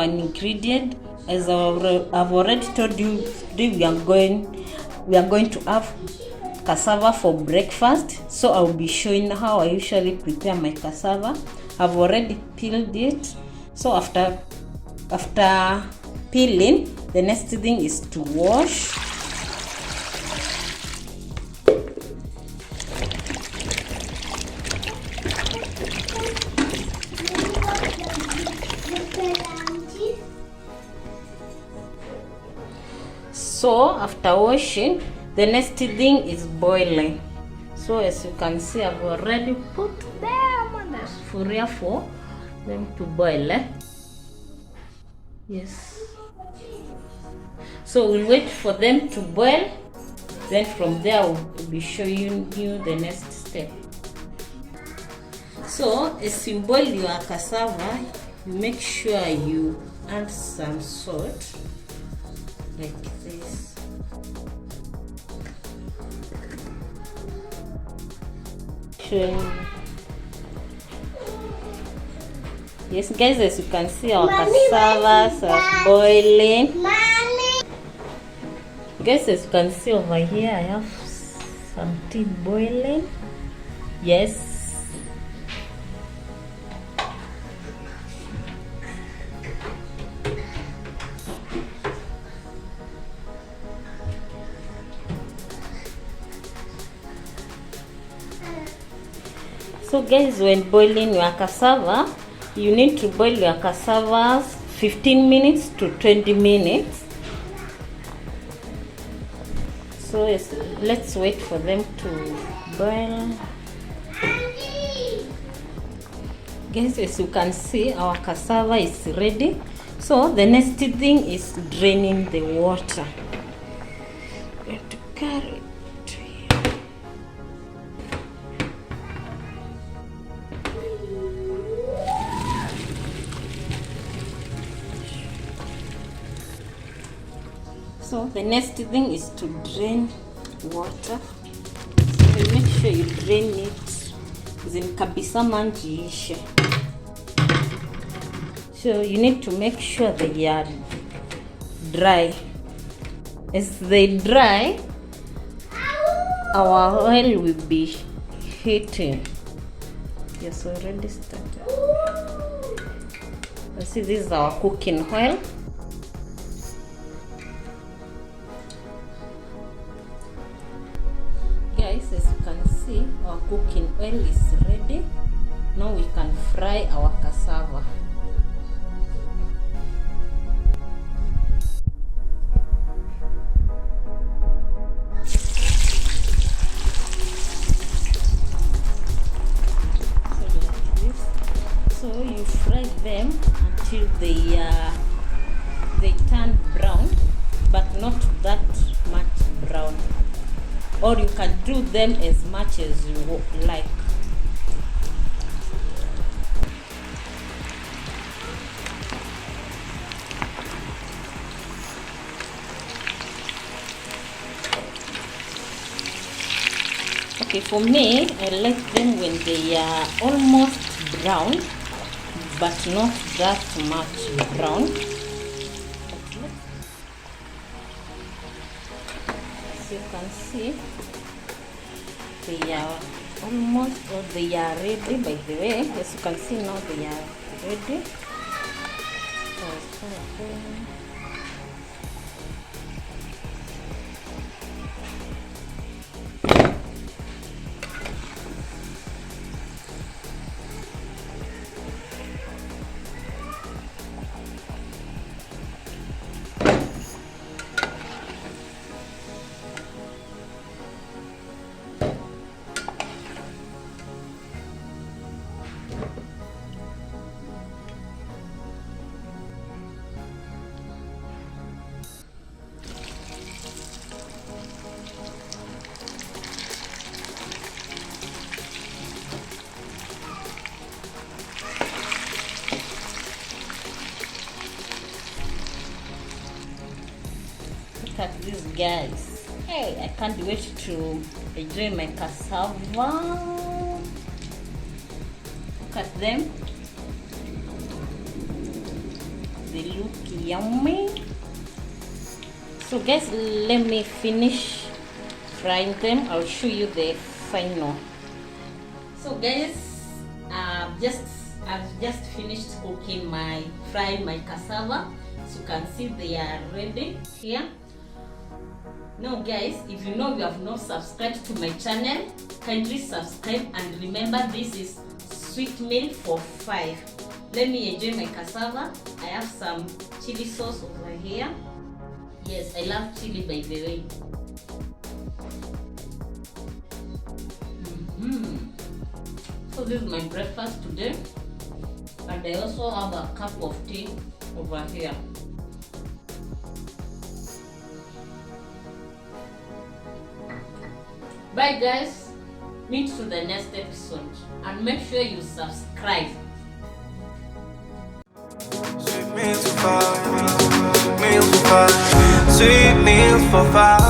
our ingredient. As I've already told you, today we are going to have cassava for breakfast. So I'll be showing how I usually prepare my cassava. I've already peeled it. So after peeling, the next thing is to wash. So after washing, the next thing is boiling. So as you can see, I've already put them on the sufuria for them to boil. Yes. So we'll wait for them to boil. Then from there I'll be showing you the next step. So as you boil your cassava, you make sure you add some salt like this. Yes guys, as you can see, our cassavas are boiling. Guys, as you can see over here, I have some tea boiling. Yes. So guys, when boiling your cassava, you need to boil your cassavas 15 minutes to 20 minutes. So let's wait for them to boil. Guys, as you can see, our cassava is ready. So the next thing is draining the water. We have to carry it. So the next thing is to drain water. So you make sure you drain it in kabisa manji ishe. So you need to make sure they are dry. As they dry, our oil will be heating. Yes, already started. You see, this is our cooking oil. Guys, as you can see, our cooking oil is ready. Now we can fry our cassava. So like this. So you fry them until they turn brown, but not that much brown. Or you can do them as much as you like. Okay, for me, I like them when they are almost brown, but not that much brown. As you can see, they are almost, or they are ready. By the way, as you can see now, they are ready. Look at these guys. Hey, I can't wait to enjoy my cassava. Look at them. they look yummy. So guys, let me finish frying them. I'll show you the final. So guys, I've just finished frying my cassava. So you can see they are ready here. Now guys, if you know you have not subscribed to my channel, kindly subscribe, and remember this is sweet meal for 5. Let me enjoy my cassava. I have some chili sauce over here. Yes, I love chili, by the way. So this is my breakfast today, and I also have a cup of tea over here. Bye guys, meet to the next episode, and make sure you subscribe. Sweet meals for 5.